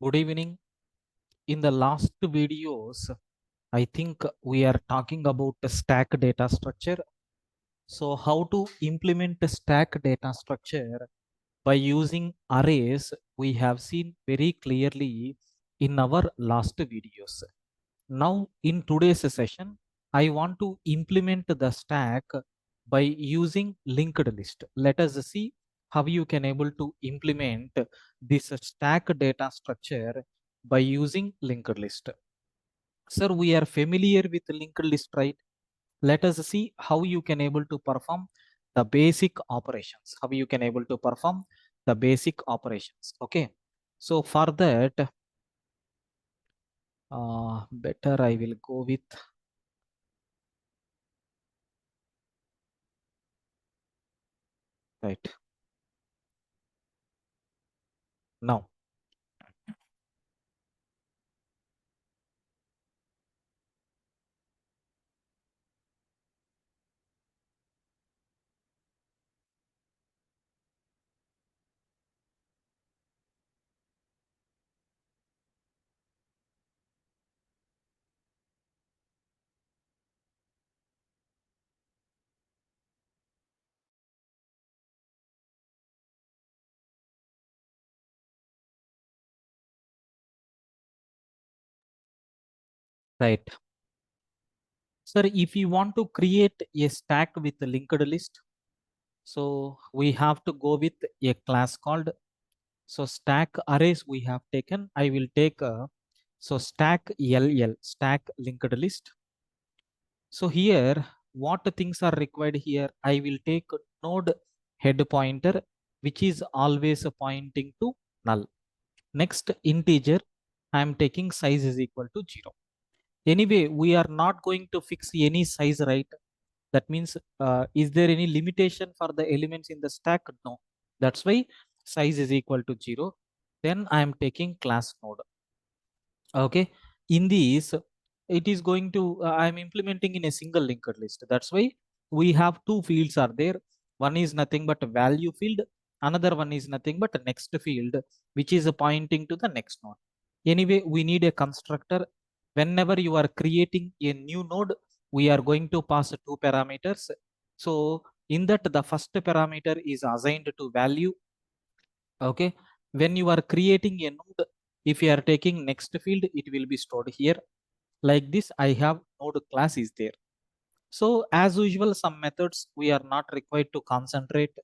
Good evening. In the last videos, I think we are talking about the stack data structure. So how to implement the stack data structure by using arrays, we have seen very clearly in our last videos. Now in today's session, I want to implement the stack by using linked list. Let us see how you can able to implement this stack data structure by using linked list. Sir, we are familiar with linked list, right? Let us see how you can able to perform the basic operations, how you can able to perform the basic operations. Okay. So for that, better I will go with, right, now. Right. Sir, if you want to create a stack with a linked list, so we have to go with a class called, so stack arrays we have taken. I will take so stack LL, stack linked list. So here, what things are required here? I will take node head pointer, which is always pointing to null. Next integer, I am taking size is equal to 0. Anyway, we are not going to fix any size, right? That means, is there any limitation for the elements in the stack? No. That's why size is equal to 0. Then I am taking class node. Okay. In this, it is going to, I'm implementing in a single linked list. That's why we have two fields are there. One is nothing but a value field. Another one is nothing but a next field, which is pointing to the next node. Anyway, we need a constructor. Whenever you are creating a new node, we are going to pass two parameters. So in that, the first parameter is assigned to value. Okay. When you are creating a node, if you are taking next field, it will be stored here. Like this, I have node class is there. So as usual, some methods we are not required to concentrate.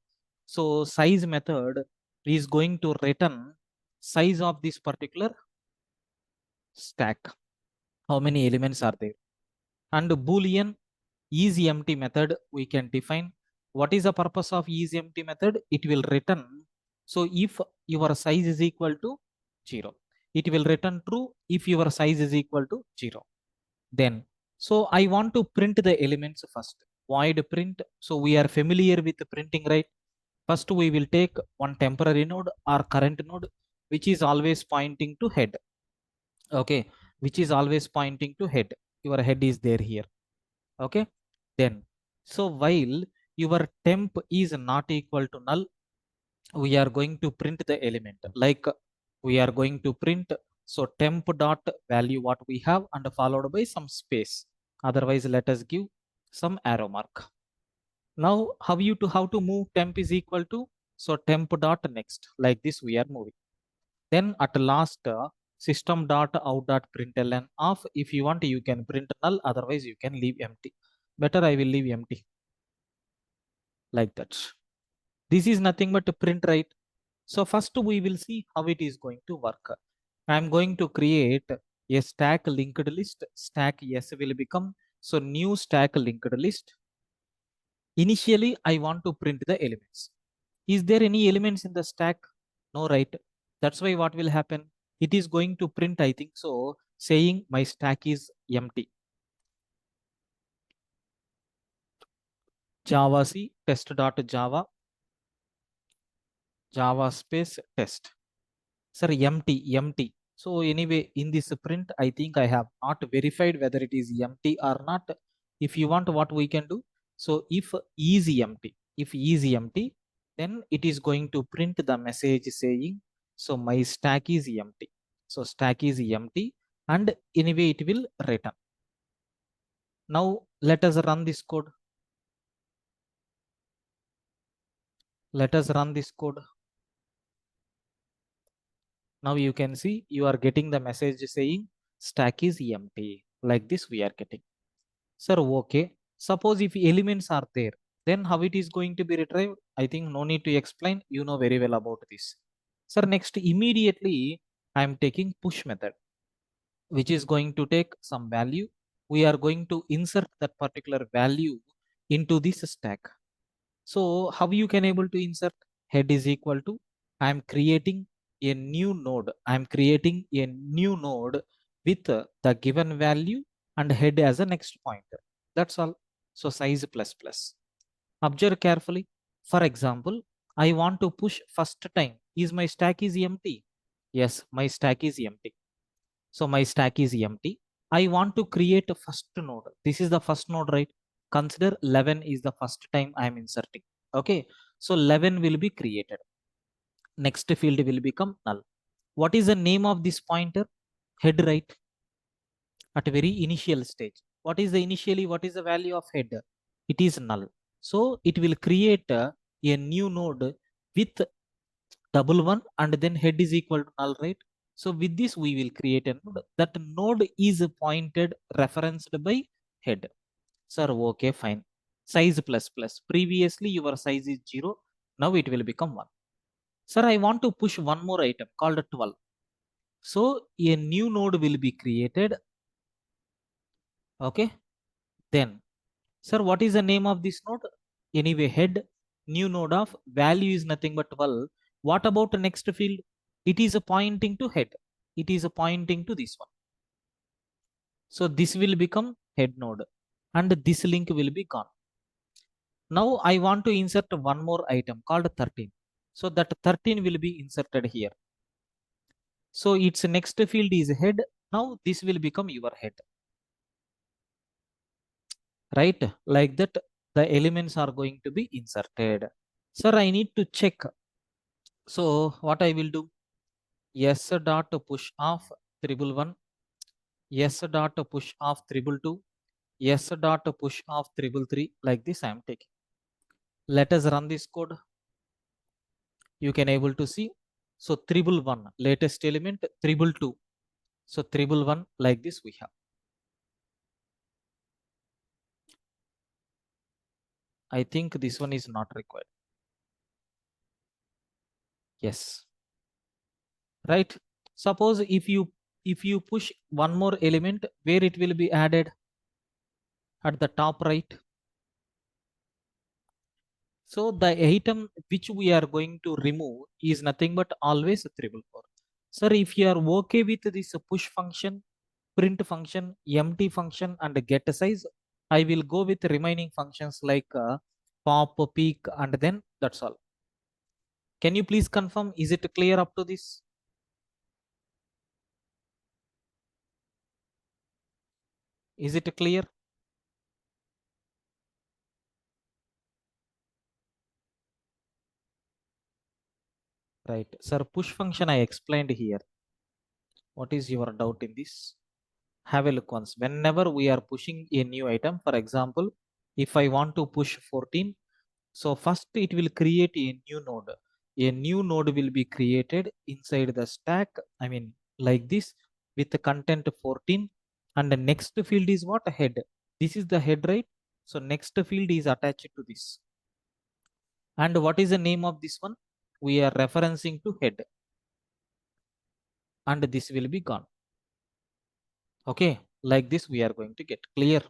So size method is going to return size of this particular stack. How many elements are there? And Boolean is empty method we can define. What is the purpose of is empty method? It will return. So if your size is equal to 0, it will return true if your size is equal to 0. Then, so I want to print the elements first. Void print. So we are familiar with printing, right? First, we will take one temporary node or current node, which is always pointing to head. Okay, which is always pointing to head. Your head is there here. Okay. Then, so while your temp is not equal to null, we are going to print the element. Like we are going to print, so temp dot value what we have and followed by some space. Otherwise, let us give some arrow mark. Now, how to move temp is equal to, so temp dot next, like this we are moving. Then at last, system dot out dot println off. If you want, you can print null. Otherwise, you can leave empty. Better I will leave empty like that. This is nothing but a print, right? So first we will see how it is going to work. I'm going to create a stack linked list. Stack S will become, so new stack linked list. Initially, I want to print the elements. Is there any elements in the stack? No, right? That's why what will happen? It is going to print, I think so, saying my stack is empty. Java C test.java, Java space test. Sir, empty. So anyway, in this print, I think I have not verified whether it is empty or not. If you want, what we can do? So if is empty, then it is going to print the message saying, so my stack is empty. So stack is empty and anyway it will return. Now let us run this code. Let us run this code. Now you can see you are getting the message saying stack is empty. Like this we are getting. Sir, okay. Suppose if elements are there, then how it is going to be retrieved? I think no need to explain. You know very well about this. Sir, next immediately I am taking push method, which is going to take some value. We are going to insert that particular value into this stack. So how you can able to insert? Head is equal to, I am creating a new node. I am creating a new node with the given value and head as a next pointer. That's all. So size plus plus. Observe carefully. For example, I want to push first time. Is my stack is empty? Yes, my stack is empty. So my stack is empty. I want to create a first node. This is the first node, right? Consider 11 is the first time I am inserting. Okay. So 11 will be created. Next field will become null. What is the name of this pointer? Head, right? At very initial stage. What is the initially, what is the value of head? It is null. So it will create a new node with double one and then head is equal to null, right? So with this we will create a node. That node is pointed referenced by head. Sir, okay, fine. Size plus plus. Previously your size is 0. Now it will become 1. Sir, I want to push one more item called 12. So a new node will be created. Okay. Then, sir, what is the name of this node? Anyway, head, new node of value is nothing but 12. What about the next field? It is a pointing to head. It is a pointing to this one. So this will become head node and this link will be gone. Now I want to insert one more item called 13. So that 13 will be inserted here. So its next field is head. Now this will become your head. Right? Like that, the elements are going to be inserted. Sir, I need to check. So what I will do? Yes dot push off triple one. Yes dot push off triple two. Yes dot push off triple three. Like this I am taking. Let us run this code. You can able to see. So triple one, latest element triple two. So triple one, like this we have. I think this one is not required. Yes. Right. Suppose if you push one more element, where it will be added? At the top right. So the item which we are going to remove is nothing but always a triple four. Sir, if you are okay with this push function, print function, empty function, and get size, I will go with remaining functions like pop, peek, and then that's all. Can you please confirm? Is it clear up to this? Is it clear? Right. Sir, push function I explained here. What is your doubt in this? Have a look once. Whenever we are pushing a new item, for example, if I want to push 14, so first it will create a new node. A new node will be created inside the stack. I mean, like this with the content 14. And the next field is what? Head. This is the head, right? So next field is attached to this. And what is the name of this one? We are referencing to head. And this will be gone. Okay. Like this, we are going to get clear.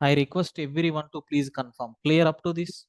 I request everyone to please confirm. Clear up to this?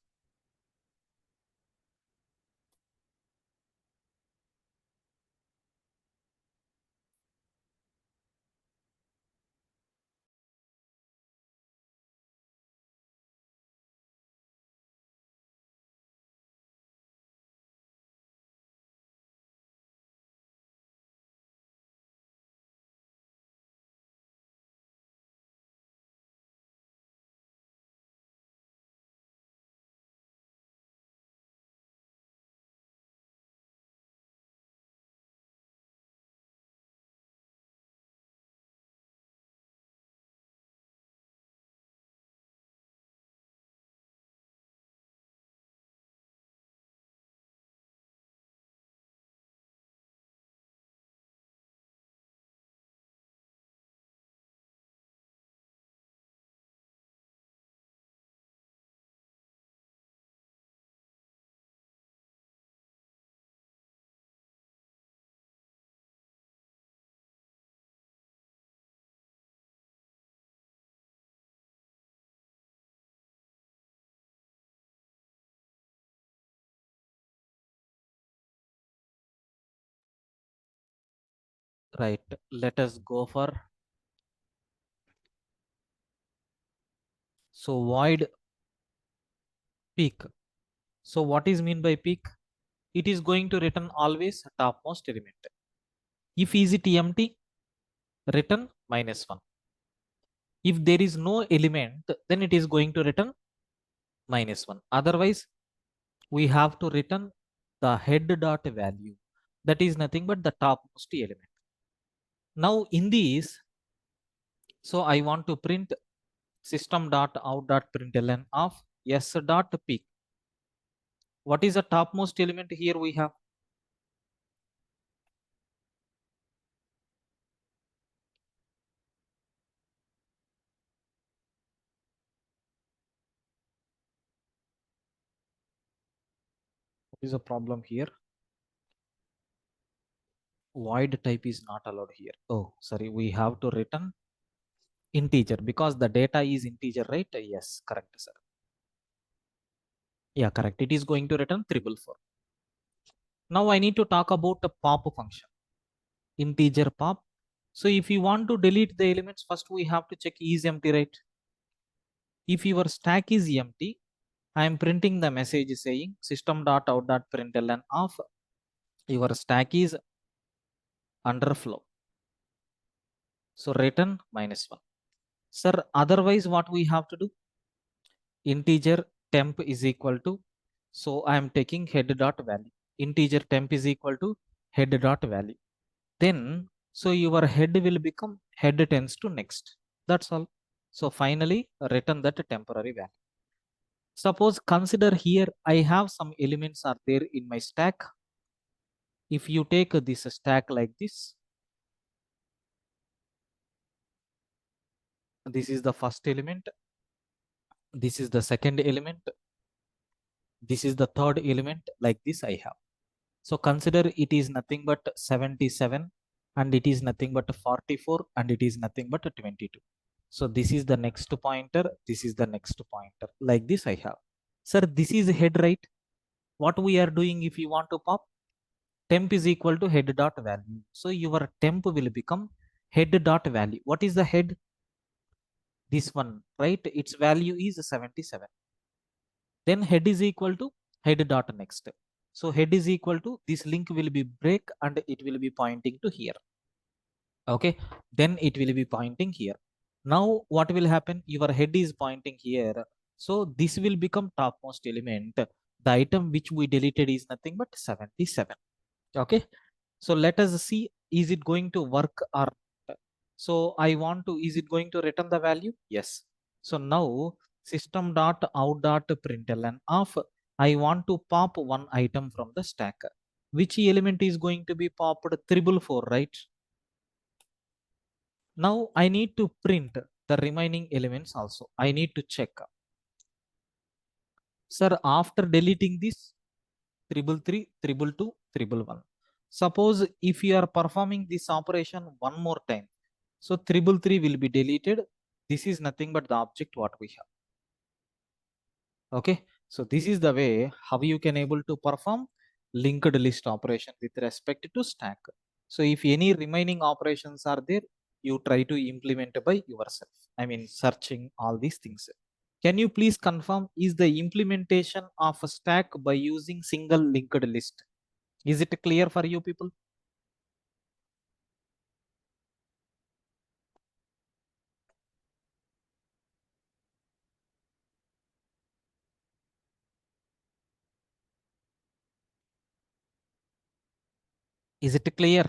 Right. Let us go for, so void peak. So what is mean by peak? It is going to return always topmost element. If is it empty, return -1. If there is no element, then it is going to return -1. Otherwise, we have to return the head dot value. That is nothing but the topmost element. Now in this, so I want to print system dot out dot println of s dot peak. What is the topmost element here we have? What is the problem here? Void type is not allowed here. Oh, sorry. We have to return integer because the data is integer, right? Yes, correct, sir. Yeah, correct. It is going to return 444. Now I need to talk about the pop function, integer pop. So if you want to delete the elements, first we have to check is empty, right? If your stack is empty, I am printing the message saying system.out.println of your stack is underflow. So return -1. Sir, otherwise what we have to do? Integer temp is equal to, so I am taking head dot value. Integer temp is equal to head dot value. Then, so your head will become head tends to next. That's all. So finally return that temporary value. Suppose consider here I have some elements are there in my stack. If you take this stack like this is the first element, this is the second element, this is the third element, like this I have. So consider it is nothing but 77 and it is nothing but 44 and it is nothing but 22. So this is the next pointer, this is the next pointer, like this I have. Sir, this is head, right? What we are doing, if you want to pop, temp is equal to head dot value. So your temp will become head dot value. What is the head? This one, right? Its value is 77. Then head is equal to head dot next. So head is equal to, this link will be break and it will be pointing to here. Okay, then it will be pointing here. Now what will happen? Your head is pointing here, so this will become topmost element. The item which we deleted is nothing but 77. Okay, so let us see, is it going to work or not? So I want to, is it going to return the value? Yes. So now system dot out dot println of, I want to pop one item from the stack. Which element is going to be popped? 444, right? Now I need to print the remaining elements also. I need to check. Sir, after deleting this, 333, 322, 311. Suppose if you are performing this operation one more time, so 333 will be deleted. This is nothing but the object what we have. Okay, so this is the way how you can able to perform linked list operation with respect to stack. So if any remaining operations are there, you try to implement by yourself. I mean, searching all these things. Can you please confirm, is the implementation of a stack by using single linked list? Is it clear for you people? Is it clear?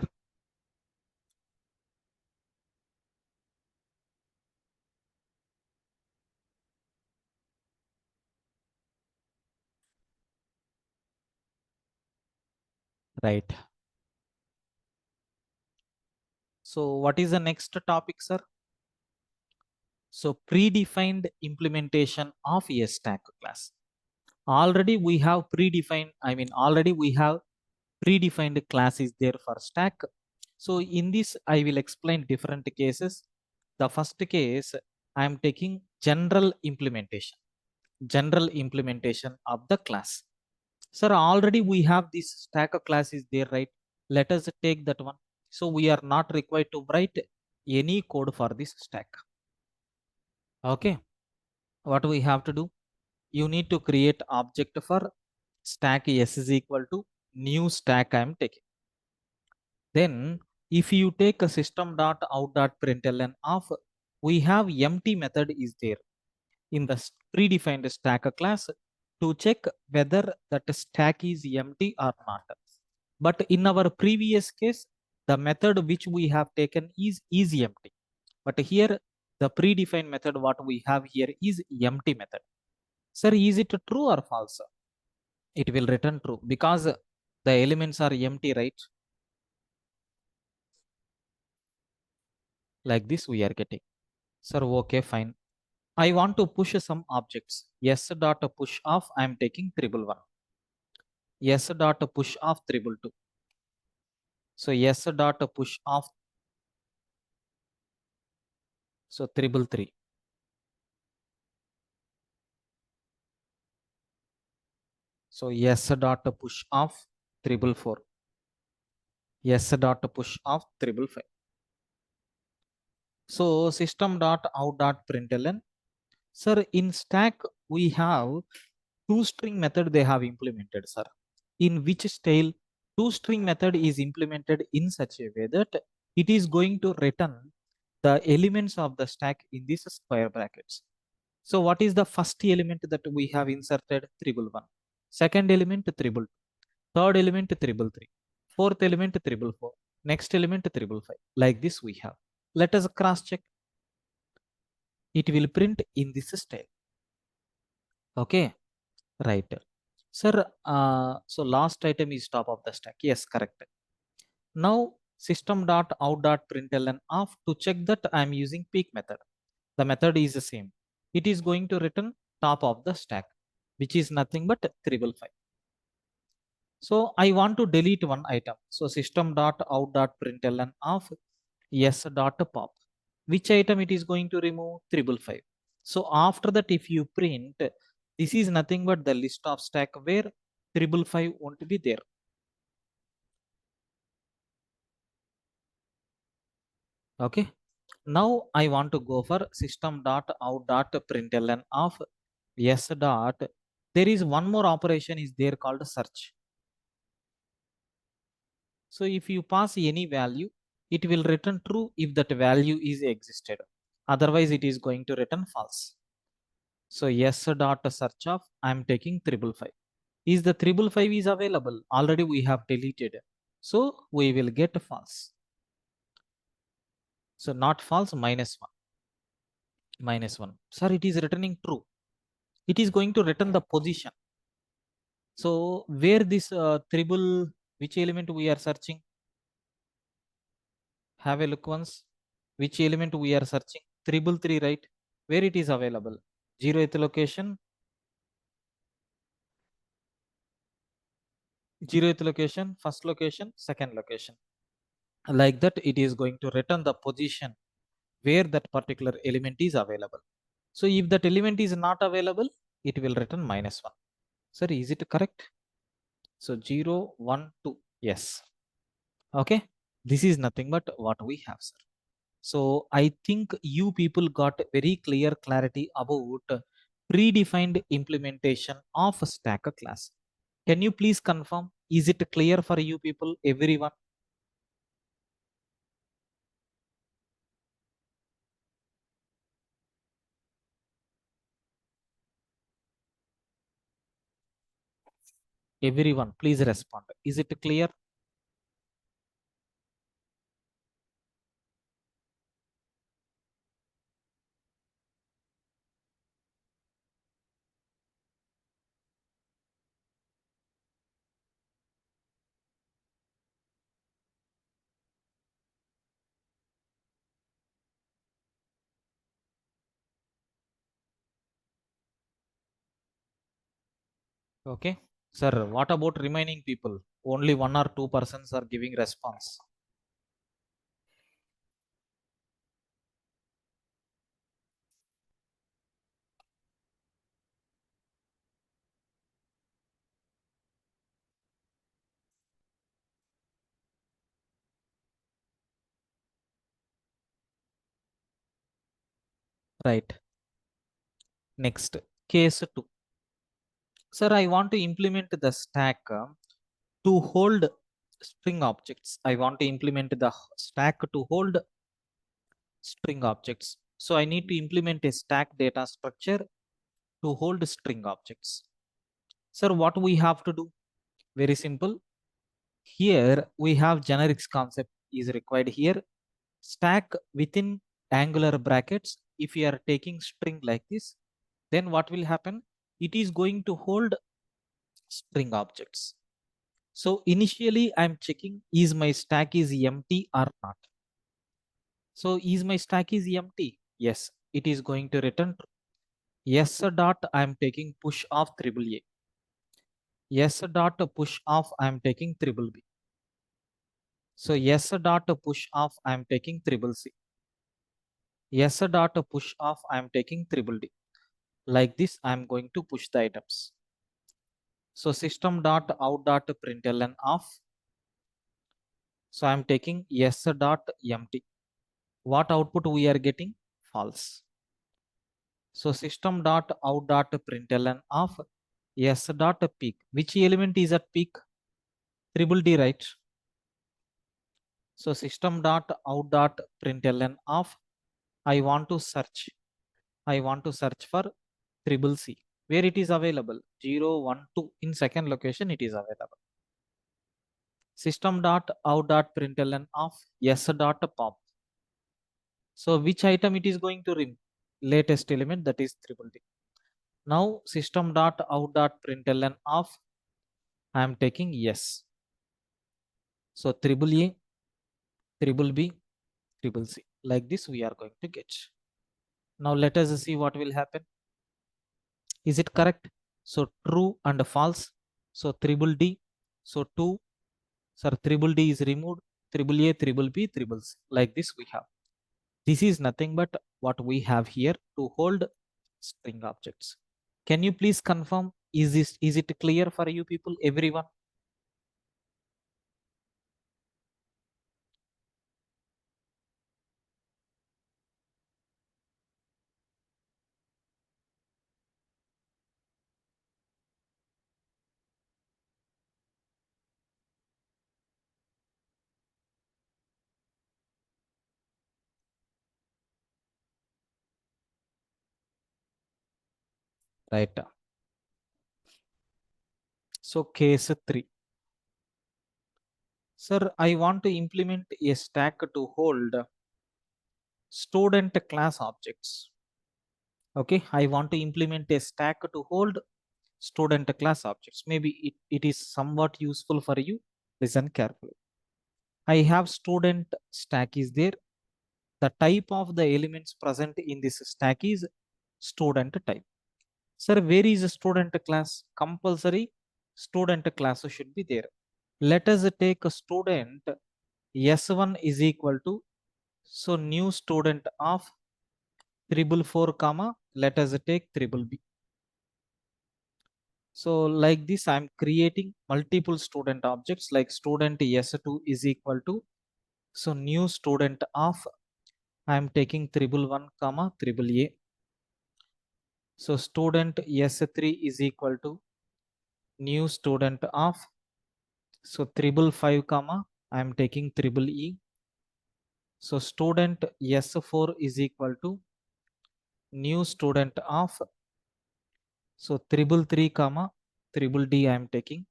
Right. So what is the next topic, sir? So predefined implementation of a stack class. Already we have predefined, I mean, already we have predefined class is there for stack. So in this, I will explain different cases. The first case, I am taking general implementation of the class. Sir, already we have this stack of class is there, right? Let us take that one. So we are not required to write any code for this stack. Okay, what we have to do? You need to create object for stack s is equal to new stack I am taking. Then if you take a system dot out dot println of, we have empty method is there in the predefined stack class to check whether that stack is empty or not. But in our previous case, the method which we have taken is empty. But here the predefined method what we have here is empty method. Sir, is it true or false? It will return true because the elements are empty, right? Like this we are getting. Sir, okay, fine. I want to push some objects. Yes dot push off. I am taking triple one. Yes dot push off triple two. So yes dot push off. So triple three. So yes dot push off triple four. Yes dot push off triple five. So system dot out dot println. Sir, in stack we have toString method they have implemented, sir. In which style toString method is implemented in such a way that it is going to return the elements of the stack in these square brackets. So what is the first element that we have inserted? Triple one. Second element triple two. Third element triple three. Fourth element triple four. Next element triple five. Like this we have. Let us cross check. It will print in this style. Okay, right. Sir, so last item is top of the stack. Yes, correct. Now system dot out dot println off to check that I am using peek method. The method is the same. It is going to return top of the stack, which is nothing but triple five. So I want to delete one item. So system dot out dot println of yes dot pop. Which item it is going to remove? Triple five. So after that, if you print, this is nothing but the list of stack where triple five won't be there. Okay. Now I want to go for system dot out dot println of yes dot. There is one more operation is there called search. So if you pass any value, it will return true if that value is existed. Otherwise, it is going to return false. So yes dot search of I am taking triple five. Is the triple five is available? Already we have deleted. So we will get false. So not false, minus one. Minus one. Sir, it is returning true. It is going to return the position. So where this triple, which element we are searching? Have a look once. Which element we are searching? Triple three, right? Where it is available? 0th location, 0th location, first location, second location. Like that, it is going to return the position where that particular element is available. So if that element is not available, it will return minus one. Sir, is it correct? So 0, 1, 2. Yes. Okay. This is nothing but what we have, sir. So I think you people got very clear clarity about predefined implementation of a stacker class. Can you please confirm? Is it clear for you people, everyone? Everyone, please respond. Is it clear? Okay. Sir, what about remaining people? Only one or two persons are giving response. Right. Next, case 2. Sir, I want to implement the stack to hold string objects. I want to implement the stack to hold string objects. So I need to implement a stack data structure to hold string objects. Sir, what we have to do? Very simple. Here we have generics concept is required here. Stack within angular brackets. If you are taking string like this, then what will happen? It is going to hold string objects. So initially I'm checking is my stack is empty or not. So is my stack is empty? Yes, it is going to return true. Yes dot I'm taking push of triple A. Yes dot push off I'm taking triple B. So yes dot push off I'm taking triple C. Yes dot push off I'm taking triple D. Like this I'm going to push the items. So system dot out dot println off. So I'm taking yes dot empty. What output we are getting? False. So system dot out dot println of yes dot peak. Which element is at peak? Triple D, right? So system dot out dot println of I want to search. I want to search for triple C. Where it is available? 0, 1, 2. In second location it is available. System dot out dot println of yes dot pop. So which item it is going to remove? Latest element, that is triple D. Now system dot out dot println of I am taking yes. So triple A, triple B, triple C. Like this we are going to get. Now let us see what will happen. Is it correct? So true and false. So triple D. So 2. Sir, triple D is removed. Triple A, triple B, triple C. Like this we have. This is nothing but what we have here to hold string objects. Can you please confirm? Is it clear for you people, everyone? Right. So case 3. Sir, I want to implement a stack to hold student class objects. Okay, I want to implement a stack to hold student class objects. Maybe it is somewhat useful for you. Listen carefully. I have student stack is there. The type of the elements present in this stack is student type. Sir, where is a student class? Compulsory student class should be there. Let us take a student S1 is equal to, so new student of 444 comma, let us take triple B. So like this I'm creating multiple student objects like student S2 is equal to, so new student of I'm taking 111 comma triple A. So student S3 is equal to new student of, so 555 comma I'm taking triple E. So student S4 is equal to new student of, so 333 comma triple D I am taking.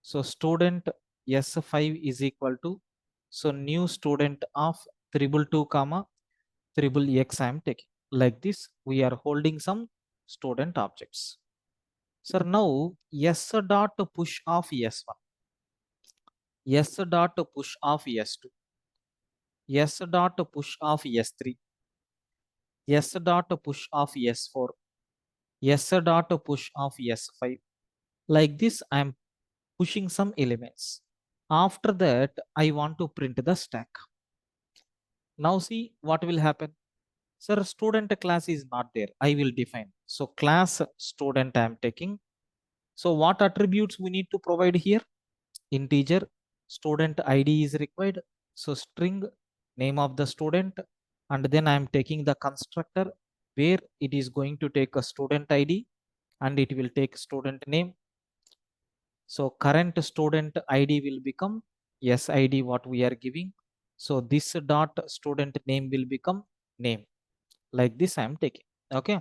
So student S5 is equal to, so new student of 222 comma triple X I am taking. Like this we are holding some student objects. So now S dot push of S1, S dot push of S2, S dot push of S3, S dot push of S4, S dot push of S5. Like this I am pushing some elements. After that I want to print the stack. Now see what will happen. Sir, student class is not there. I will define. So class student I am taking. So what attributes we need to provide here? Integer, student ID is required. So string, name of the student, and then I am taking the constructor. where it is going to take a student ID and it will take student name. So current student ID will become SID what we are giving. So this dot student name will become name. Like this I am taking. Okay.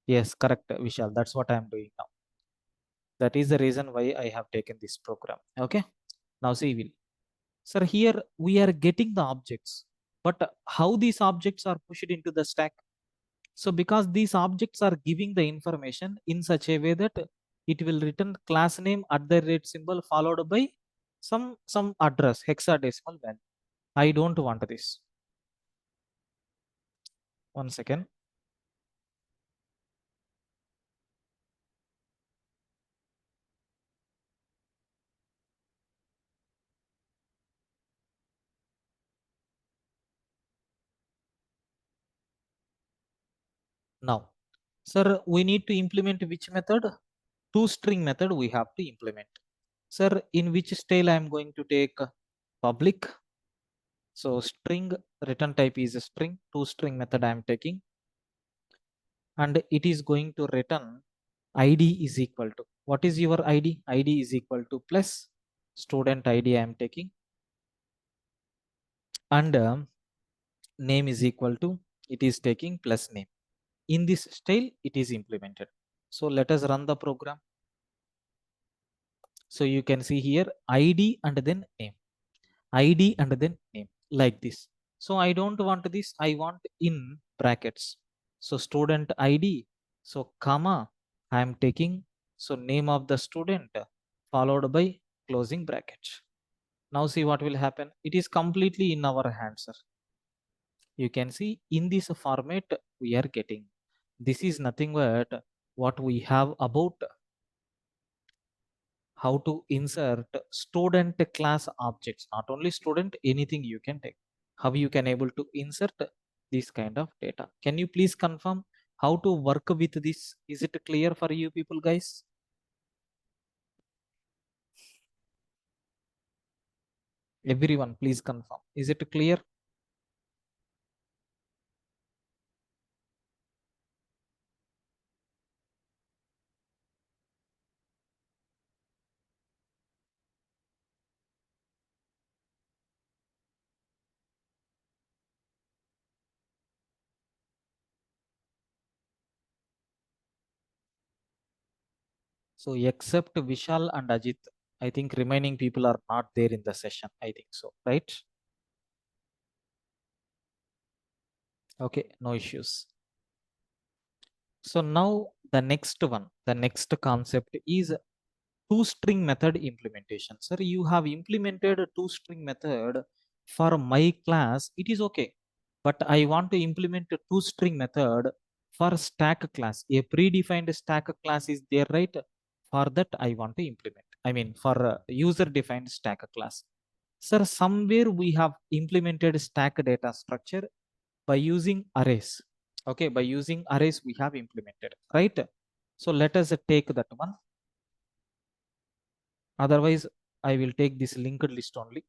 Yes, correct, Vishal. That's what I am doing now. That is the reason why I have taken this program. Okay. Now see, will. Sir, here we are getting the objects, but how these objects are pushed into the stack? So because these objects are giving the information in such a way that it will return class name at the rate symbol followed by some address, hexadecimal value. I don't want this. One second. Now, sir, we need to implement which method? ToString method we have to implement. Sir, in which style I am going to take public. So string return type is a string. ToString method I am taking, and it is going to return ID is equal to, what is your ID? ID is equal to plus student ID I am taking, and name is equal to, it is taking plus name. In this style it is implemented. So let us run the program. So you can see here ID and then name, ID and then name, like this. So I don't want this, I want in brackets. So student ID, so comma, I am taking, so name of the student followed by closing bracket. Now see what will happen. It is completely in our hands, sir. You can see in this format we are getting. This is nothing but what we have about how to insert student class objects. Not only student, anything you can take. How you can able to insert this kind of data. Can you please confirm how to work with this? Is it clear for you people, guys? Everyone, please confirm. Is it clear? So except Vishal and Ajit, I think remaining people are not there in the session. I think so, right? Okay, no issues. So now the next concept is ToString method implementation. Sir, you have implemented a ToString method for my class. It is okay, but I want to implement a ToString method for stack class. A predefined stack class is there, right? For that, I want to implement. I mean, for user-defined stack class. Sir, somewhere we have implemented stack data structure by using arrays. Okay, by using arrays we have implemented, right? So let us take that one. Otherwise, I will take this linked list only.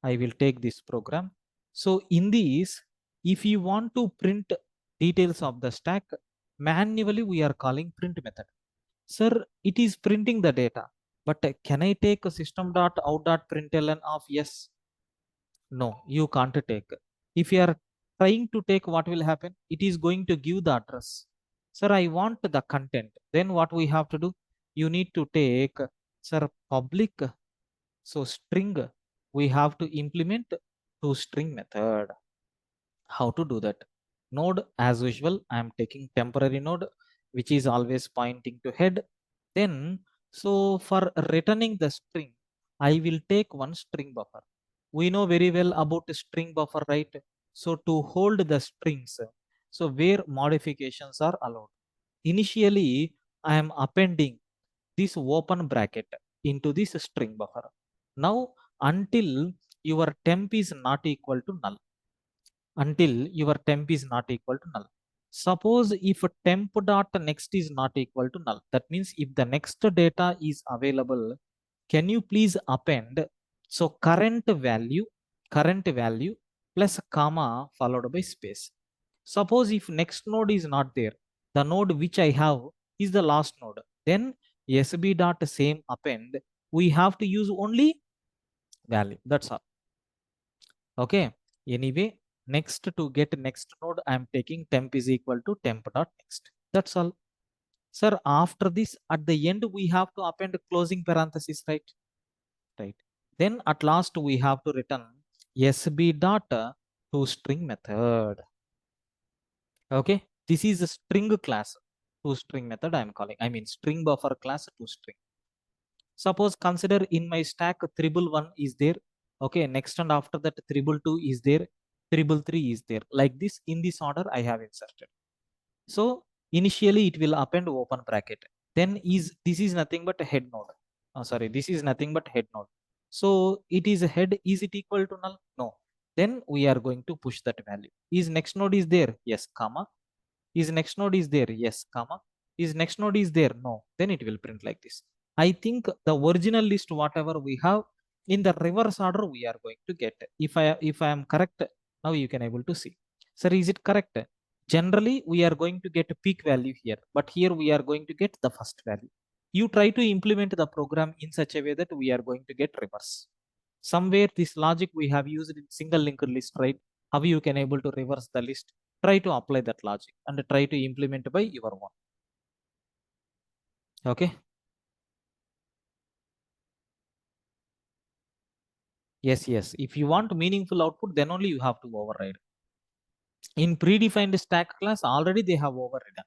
I will take this program. So in this, if you want to print details of the stack, manually we are calling print method. Sir, it is printing the data, but can I take a system.out.println of yes? No, you can't take. If you are trying to take, what will happen? It is going to give the address. Sir, I want the content. Then what we have to do? You need to take, sir, public. So string, we have to implement ToString method. How to do that? Node, as usual, I am taking temporary node, which is always pointing to head. Then, so for returning the string, I will take one string buffer. We know very well about the string buffer, right? So to hold the strings, so where modifications are allowed. Initially, I am appending this open bracket into this string buffer. Now, until your temp is not equal to null, until your temp is not equal to null. Suppose if temp dot next is not equal to null, that means if the next data is available, can you please append? So current value current value plus comma followed by space. Suppose if next node is not there, the node which I have is the last node, then sb dot same append, we have to use only value. That's all. Okay. Anyway, next to get next node, I'm taking temp is equal to temp dot next. That's all. Sir, after this, at the end, we have to append closing parenthesis, right? Right. Then at last, we have to return sb dot toString method. Okay. This is a string class. ToString method I'm calling. I mean string buffer class toString. Suppose consider in my stack triple one is there. Okay. Next and after that triple two is there. Triple three is there. Like this in this order I have inserted. So initially it will append open bracket. Then this is nothing but a head node. Oh, sorry, this is nothing but head node. So it is a head. Is it equal to null? No. Then we are going to push that value. Is next node is there? Yes, comma. Is next node is there? Yes, comma. Is next node is there? No. Then it will print like this. I think the original list, whatever we have in the reverse order, we are going to get. If I am correct, now you can able to see. Sir, is it correct? Generally, we are going to get a peak value here, but here we are going to get the first value. You try to implement the program in such a way that we are going to get reverse. Somewhere this logic we have used in single linked list, right? How you can able to reverse the list? Try to apply that logic and try to implement by your own. Okay. Yes, yes. If you want meaningful output, then only you have to override. In predefined stack class, already they have overridden.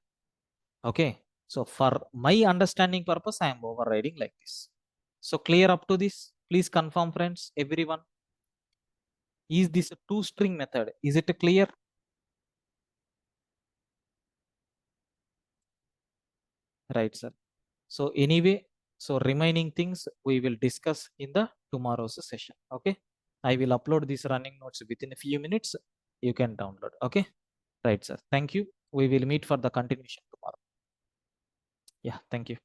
Okay. So for my understanding purpose, I am overriding like this. So clear up to this. Please confirm, friends, everyone. Is this a toString method? Is it clear? Right, sir. So anyway, so remaining things we will discuss in the tomorrow's session. Okay. I will upload these running notes within a few minutes. You can download. Okay. Right, sir. Thank you. We will meet for the continuation tomorrow. Yeah. Thank you.